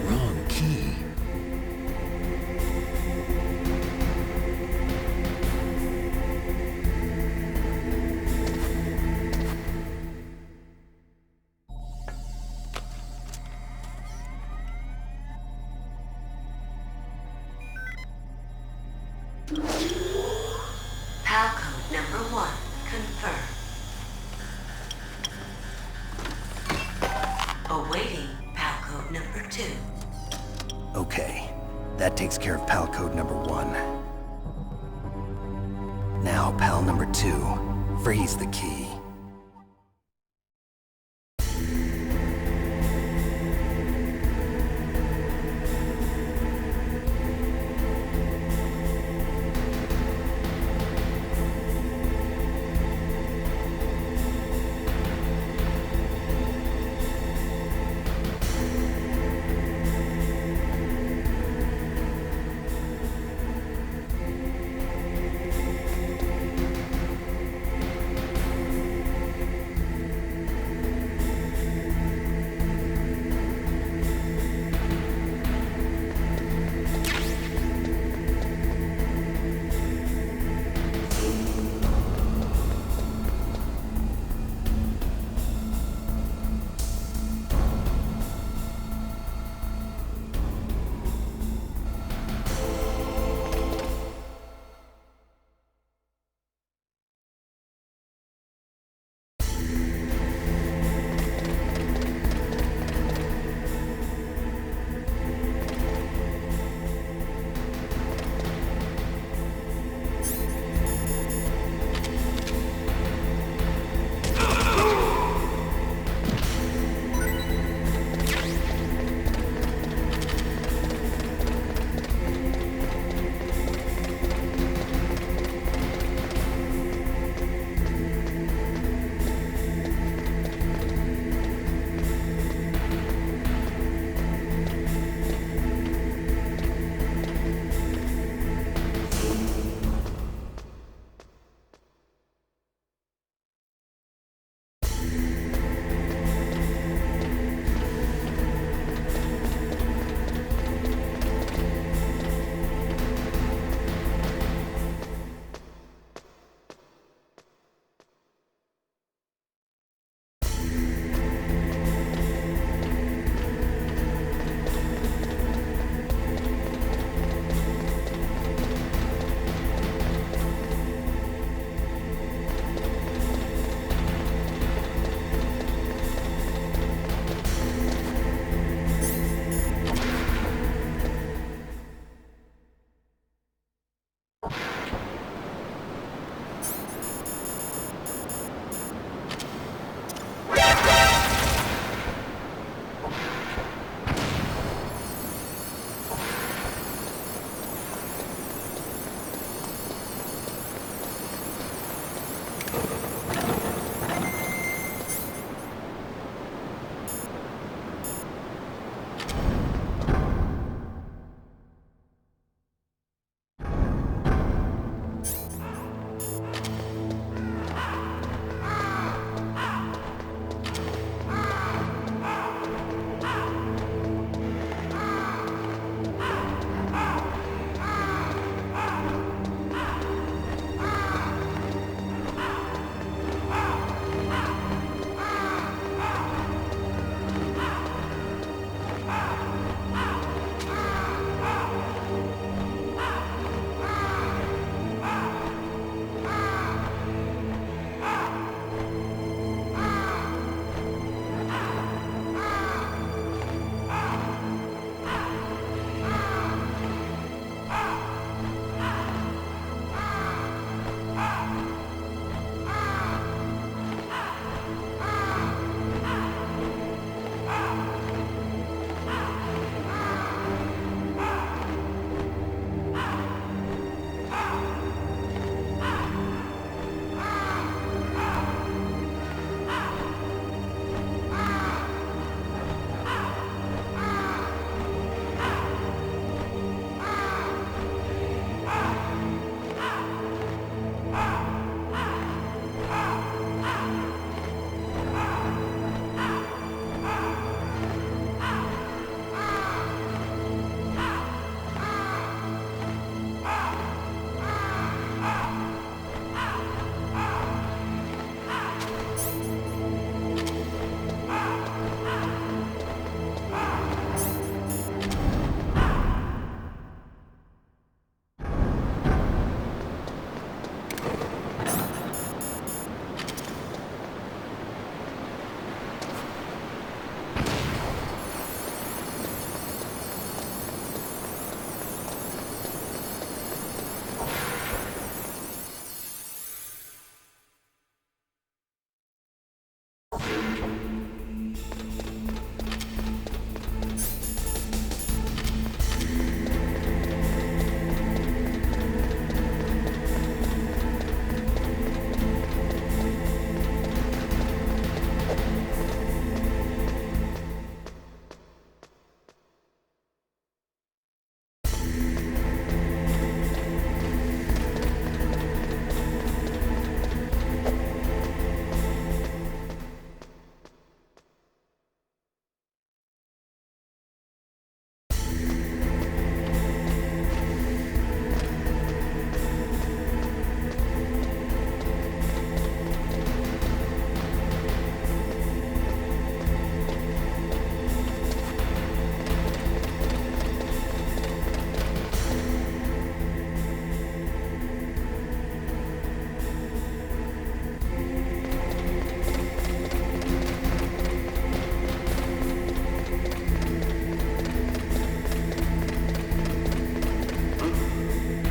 Wrong key. PAL code number 1 confirmed. Awaiting PAL code number 2. Okay, that takes care of PAL code number 1. Now, PAL number 2. Freeze the key.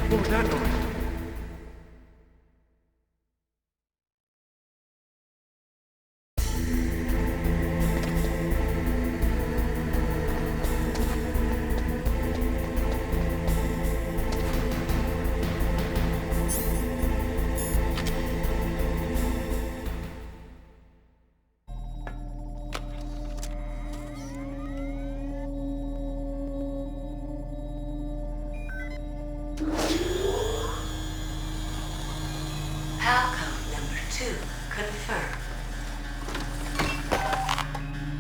What was that noise? PAL code number 2 confirmed.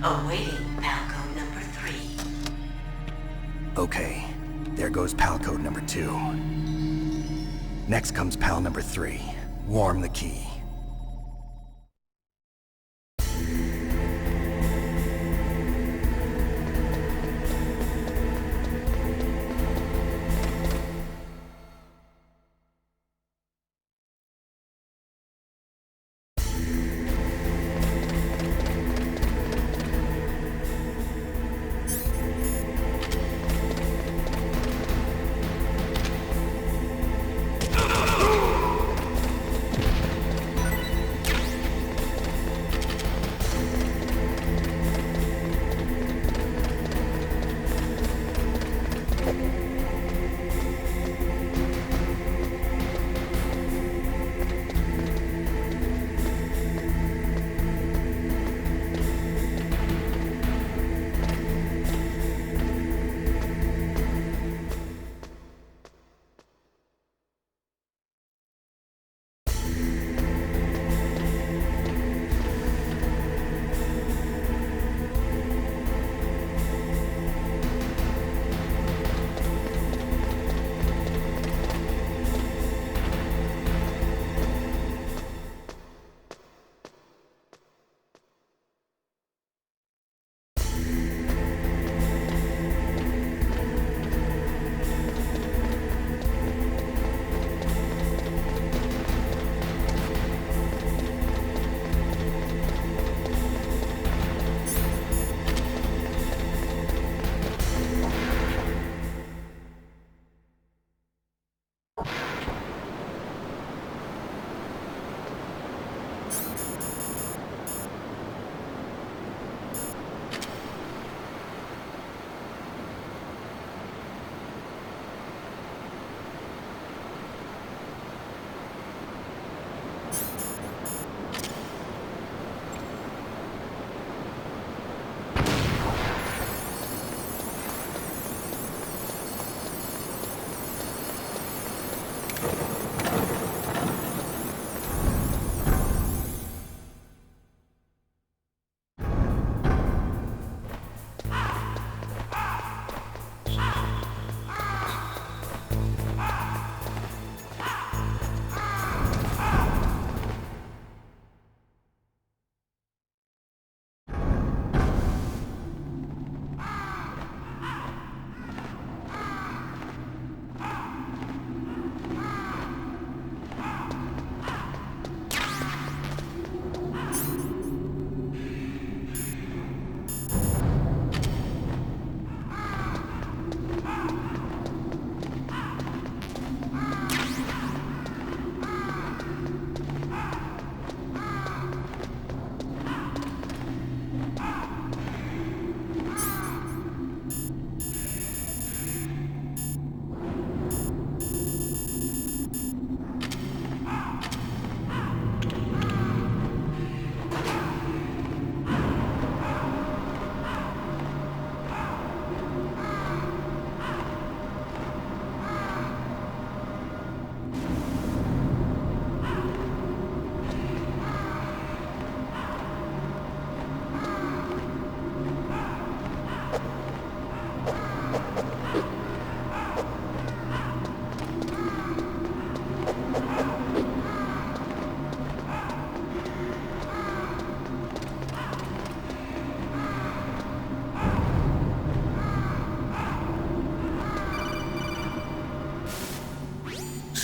Awaiting PAL code number 3. Okay, there goes PAL code number 2. Next comes PAL number 3. Warm the key.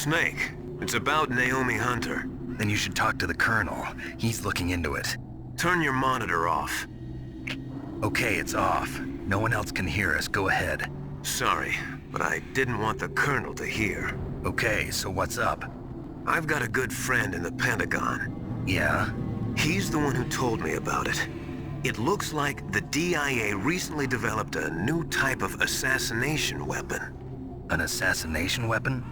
Snake, it's about Naomi Hunter. Then you should talk to the Colonel. He's looking into it. Turn your monitor off. Okay, it's off. No one else can hear us. Go ahead. Sorry, but I didn't want the Colonel to hear. Okay, so what's up? I've got a good friend in the Pentagon. Yeah? He's the one who told me about it. It looks like the DIA recently developed a new type of assassination weapon. An assassination weapon?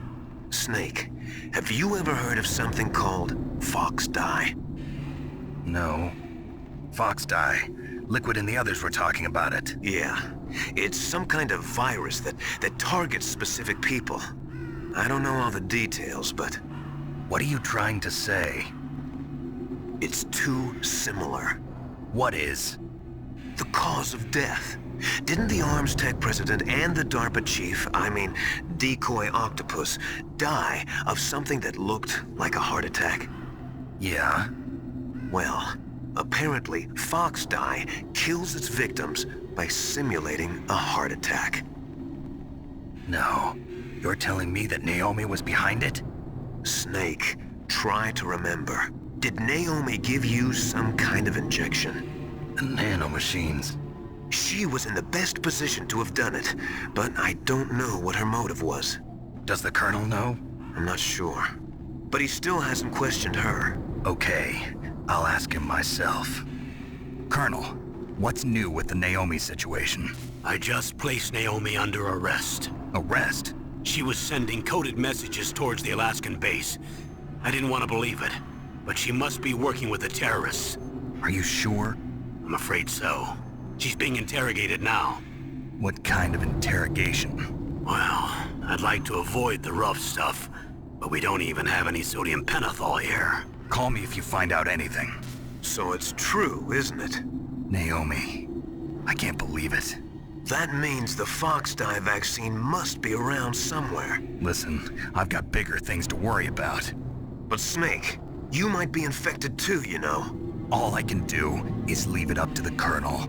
Snake, have you ever heard of something called Fox Dye? No. Fox dye. Liquid and the others were talking about it. Yeah. It's some kind of virus that targets specific people. I don't know all the details, but What are you trying to say? it's too similar. What is? The cause of death. Didn't the Arms Tech president and the DARPA chief, Decoy Octopus, die of something that looked like a heart attack? Yeah? Well, apparently Fox Dye kills its victims by simulating a heart attack. No. You're telling me that Naomi was behind it? Snake, try to remember. Did Naomi give you some kind of injection? The nanomachines. She was in the best position to have done it, but I don't know what her motive was. Does the Colonel know? I'm not sure. But he still hasn't questioned her. Okay, I'll ask him myself. Colonel, what's new with the Naomi situation? I just placed Naomi under arrest. Arrest? She was sending coded messages towards the Alaskan base. I didn't want to believe it, but she must be working with the terrorists. Are you sure? I'm afraid so. She's being interrogated now. What kind of interrogation? Well, I'd like to avoid the rough stuff, but we don't even have any sodium pentothal here. Call me if you find out anything. So it's true, isn't it? Naomi, I can't believe it. That means the Fox Dye vaccine must be around somewhere. Listen, I've got bigger things to worry about. But Snake, you might be infected too, you know. All I can do is leave it up to the Colonel.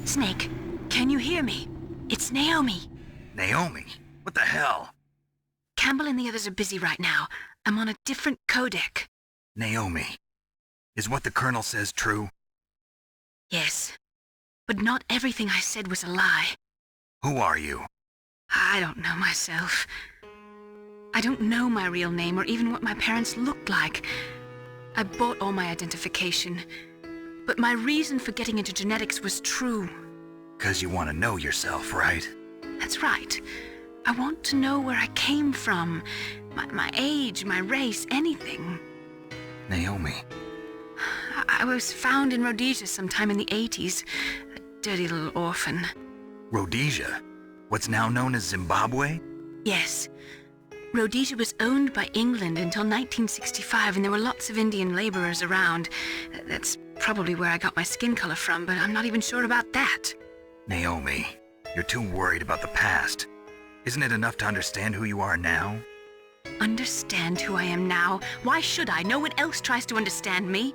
Snake, can you hear me? It's Naomi. Naomi? What the hell? Campbell and the others are busy right now. I'm on a different codec. Naomi, is what the Colonel says true? Yes, but not everything I said was a lie. Who are you? I don't know myself. I don't know my real name or even what my parents looked like. I bought all my identification, but my reason for getting into genetics was true. 'Cause you want to know yourself, right? That's right. I want to know where I came from, my age, my race, anything. Naomi. I was found in Rhodesia sometime in the 80s, a dirty little orphan. Rhodesia? What's now known as Zimbabwe? Yes. Rhodesia was owned by England until 1965, and there were lots of Indian laborers around. That's probably where I got my skin color from, but I'm not even sure about that. Naomi, you're too worried about the past. Isn't it enough to understand who you are now? Understand who I am now? Why should I? No one else tries to understand me.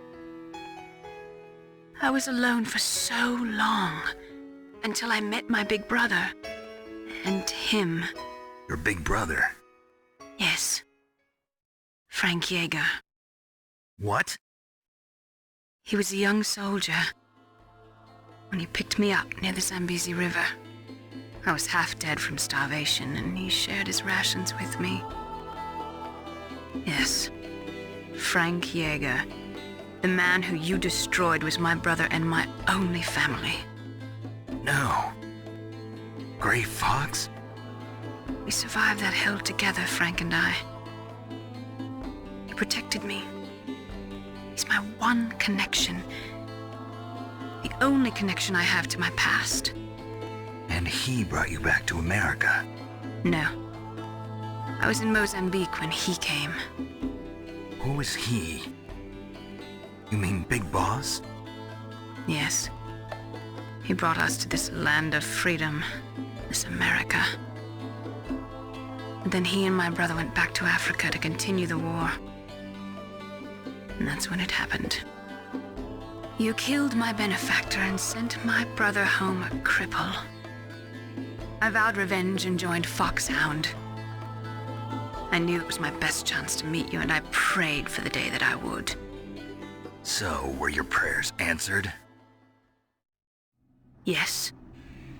I was alone for so long, until I met my big brother. And him. Your big brother? Yes. Frank Yeager. What? He was a young soldier when he picked me up near the Zambezi River. I was half dead from starvation, and he shared his rations with me. Yes, Frank Yeager. The man who you destroyed was my brother and my only family. No. Gray Fox? We survived that hell together, Frank and I. He protected me. He's my one connection. The only connection I have to my past. And he brought you back to America? No. I was in Mozambique when he came. Who is he? You mean Big Boss? Yes. He brought us to this land of freedom, this America. And then he and my brother went back to Africa to continue the war. And that's when it happened. You killed my benefactor and sent my brother home a cripple. I vowed revenge and joined Foxhound. I knew it was my best chance to meet you, and I prayed for the day that I would. So, were your prayers answered? Yes.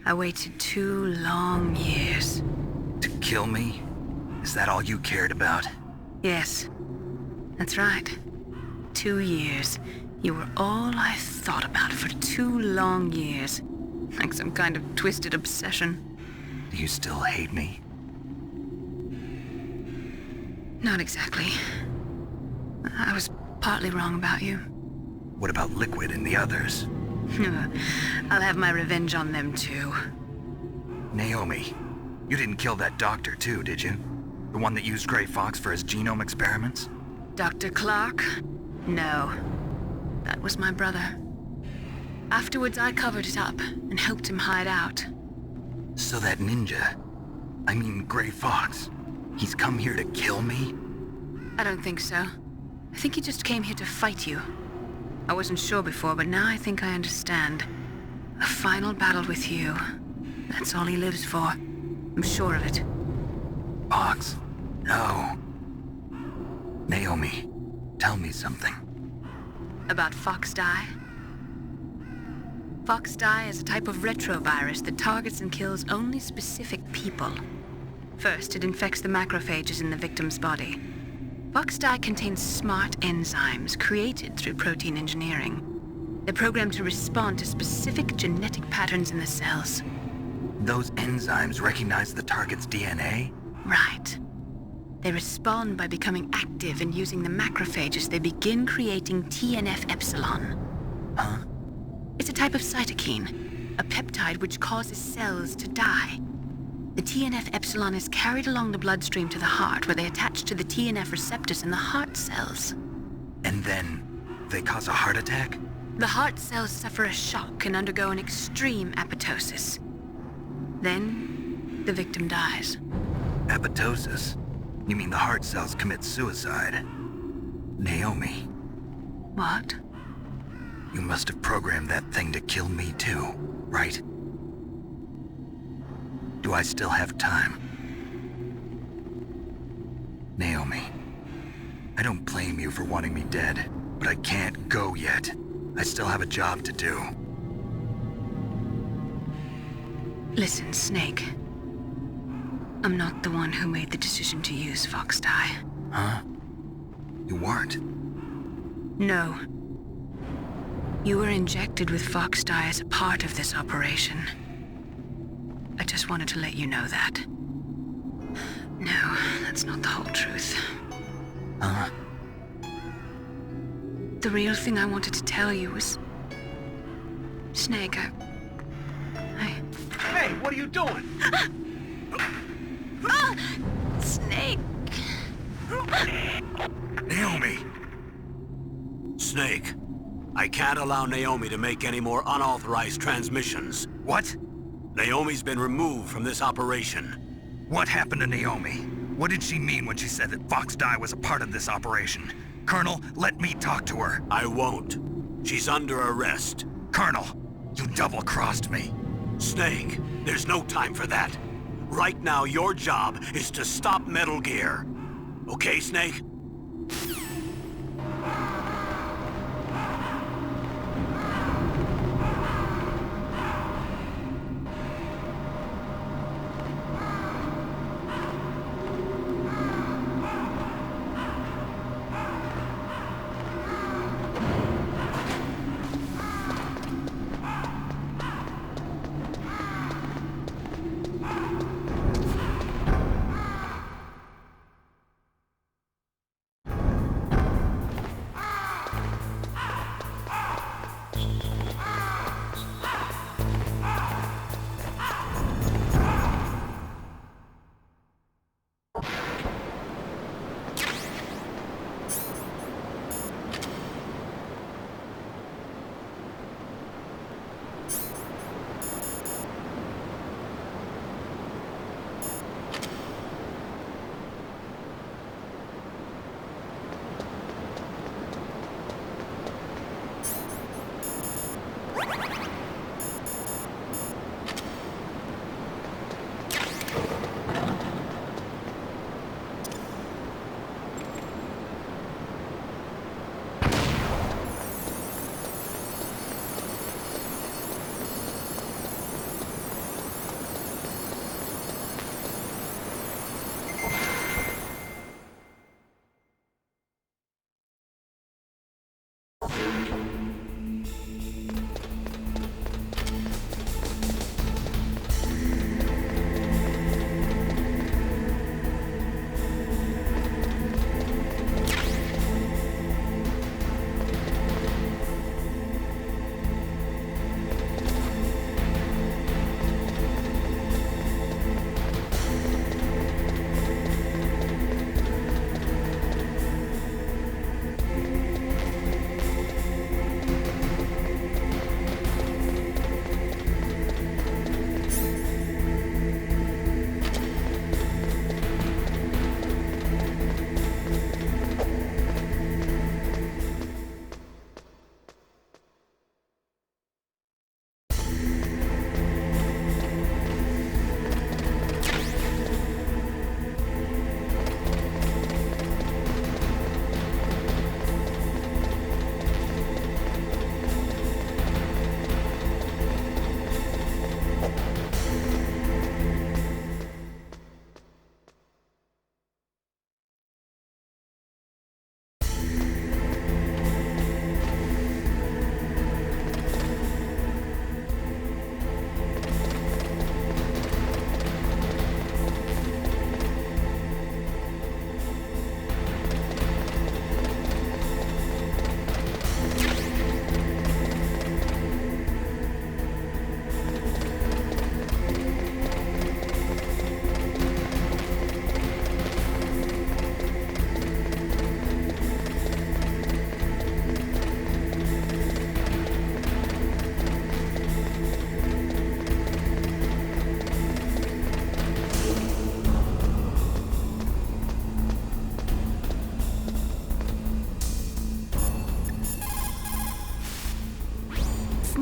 I waited 2 long years. To kill me? Is that all you cared about? Yes. That's right. 2 years. You were all I thought about for 2 long years. Like some kind of twisted obsession. Do you still hate me? Not exactly. I was partly wrong about you. What about Liquid and the others? I'll have my revenge on them too. Naomi, you didn't kill that doctor too, did you? The one that used Gray Fox for his genome experiments? Dr. Clark? No. That was my brother. Afterwards, I covered it up and helped him hide out. So that ninja, I mean Gray Fox, he's come here to kill me? I don't think so. I think he just came here to fight you. I wasn't sure before, but now I think I understand. A final battle with you. That's all he lives for. I'm sure of it. Fox? No. Naomi, tell me something. About Fox Die? Fox Die is a type of retrovirus that targets and kills only specific people. First, it infects the macrophages in the victim's body. Fox Die contains smart enzymes created through protein engineering. They're programmed to respond to specific genetic patterns in the cells. Those enzymes recognize the target's DNA? Right. They respond by becoming active and using the macrophages. They begin creating TNF-epsilon. Huh? It's a type of cytokine, a peptide which causes cells to die. The TNF-epsilon is carried along the bloodstream to the heart, where they attach to the TNF receptors in the heart cells. And then they cause a heart attack? The heart cells suffer a shock and undergo an extreme apoptosis. Then, the victim dies. Apoptosis? You mean the heart cells commit suicide? Naomi, What? you must have programmed that thing to kill me too. right? Do I still have time? Naomi, I don't blame you for wanting me dead, but I can't go yet. I still have a job to do. Listen, Snake. I'm not the one who made the decision to use Fox dye. Huh? You weren't? No. You were injected with Fox dye as a part of this operation. I just wanted to let you know that. No, that's not the whole truth. Huh? The real thing I wanted to tell you was... Snake, I... Hey, what are you doing? Snake! Naomi! Snake, I can't allow Naomi to make any more unauthorized transmissions. What? Naomi's been removed from this operation. What happened to Naomi? What did she mean when she said that Fox dye was a part of this operation? Colonel, let me talk to her. I won't. She's under arrest. Colonel, you double-crossed me. Snake, there's no time for that. Right now, your job is to stop Metal Gear. Okay, Snake?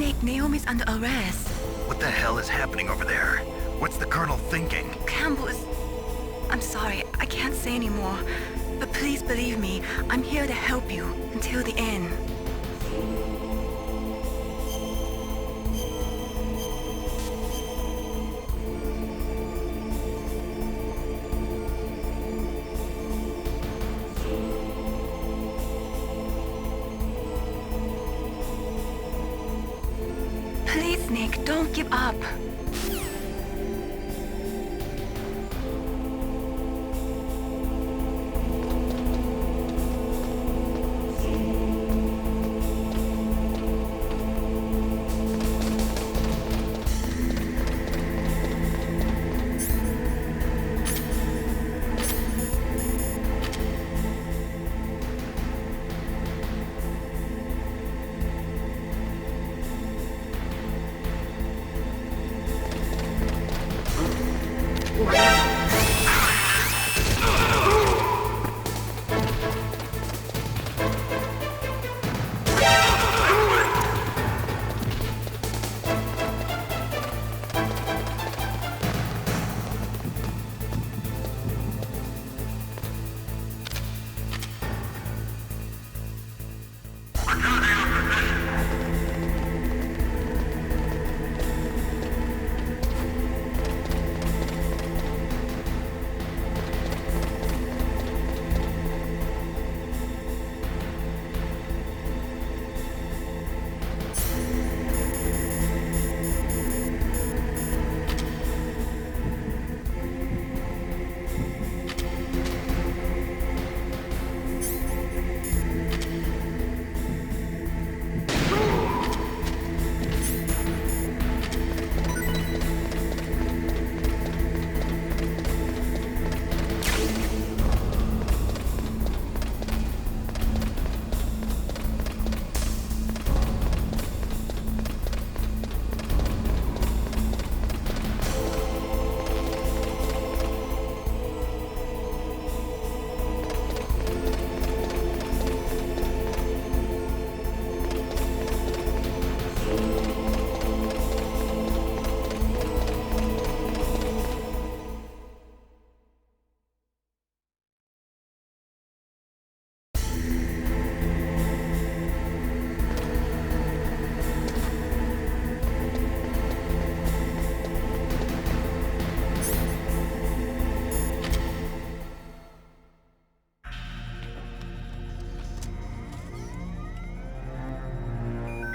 Snake, Naomi's under arrest. What the hell is happening over there? What's the Colonel thinking? Campbell is... I'm sorry, I can't say anymore. But please believe me, I'm here to help you until the end. Please, Nick, don't give up.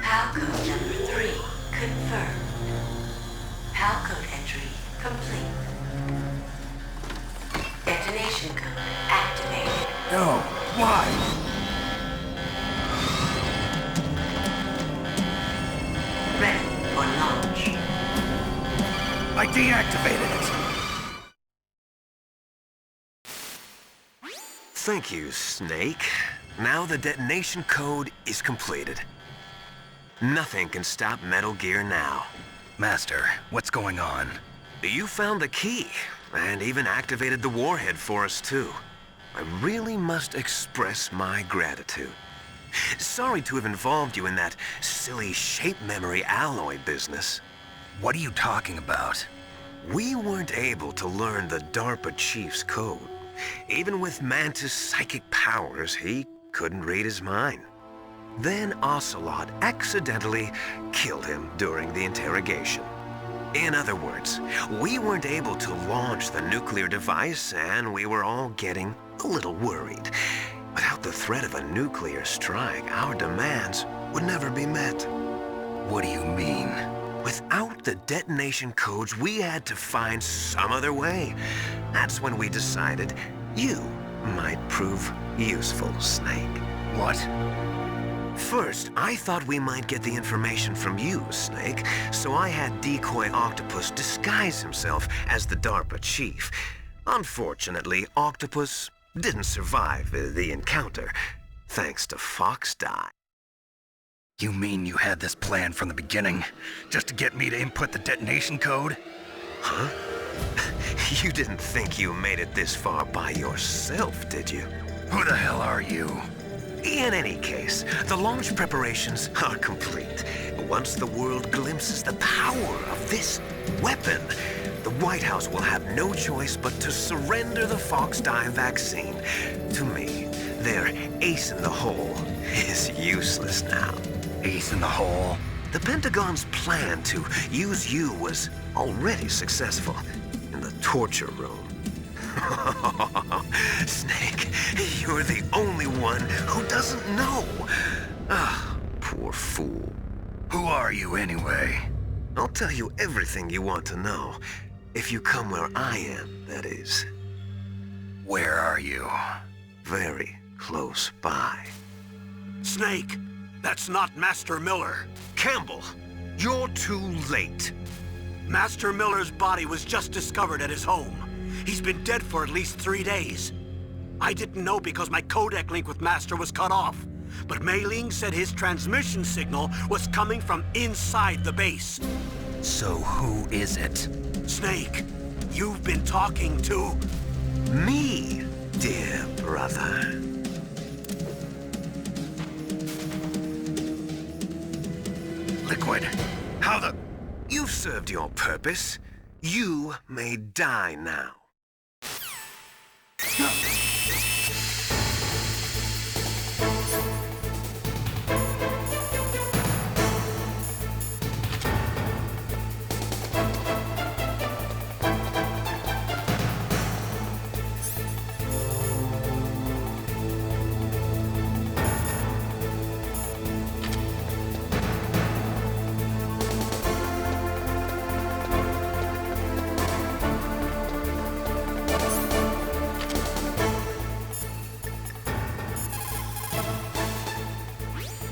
Palcode number 3 confirmed. Palcode entry complete. Detonation code activated. No, why? Ready for launch. I deactivated it. Thank you, Snake. Now the detonation code is completed. Nothing can stop Metal Gear now. Master, what's going on? You found the key, and even activated the warhead for us, too. I really must express my gratitude. Sorry to have involved you in that silly shape memory alloy business. What are you talking about? We weren't able to learn the DARPA chief's code. Even with Mantis' psychic powers, he couldn't read his mind. Then Ocelot accidentally killed him during the interrogation. In other words, we weren't able to launch the nuclear device, and we were all getting a little worried. Without the threat of a nuclear strike, our demands would never be met. What do you mean? Without the detonation codes, we had to find some other way. That's when we decided you might prove useful, Snake. What? First, I thought we might get the information from you, Snake, so I had Decoy Octopus disguise himself as the DARPA chief. Unfortunately, Octopus didn't survive the encounter, thanks to Fox Die. You mean you had this plan from the beginning? Just to get me to input the detonation code? Huh? You didn't think you made it this far by yourself, did you? Who the hell are you? In any case, the launch preparations are complete. Once the world glimpses the power of this weapon, the White House will have no choice but to surrender the Fox dye vaccine to me. Their ace in the hole is useless now. Ace in the hole? The Pentagon's plan to use you was already successful in the torture room. Snake, you're the only one who doesn't know. Ah, poor fool. Who are you anyway? I'll tell you everything you want to know. If you come where I am, that is. Where are you? Very close by. Snake, that's not Master Miller. Campbell, you're too late. Master Miller's body was just discovered at his home. He's been dead for at least 3 days. I didn't know because my codec link with Master was cut off. But Mei Ling said his transmission signal was coming from inside the base. So who is it? Snake, you've been talking to... Me, dear brother. Liquid. How the... You've served your purpose. You may die now.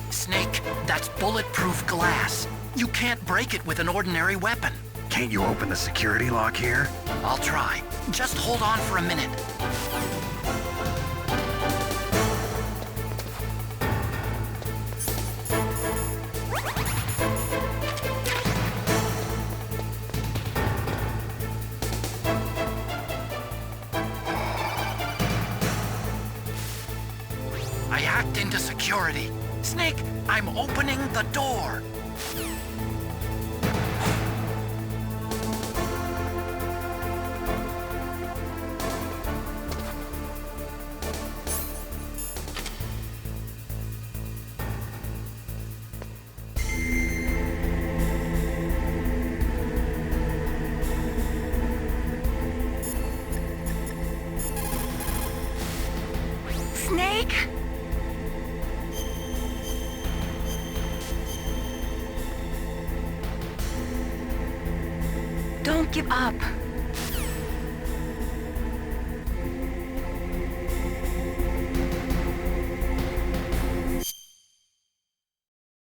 Snake, that's bulletproof glass. You can't break it with an ordinary weapon. Can't you open the security lock here? I'll try. Just hold on for a minute. I hacked into security. Snake, I'm opening the door. Snake? Don't give up.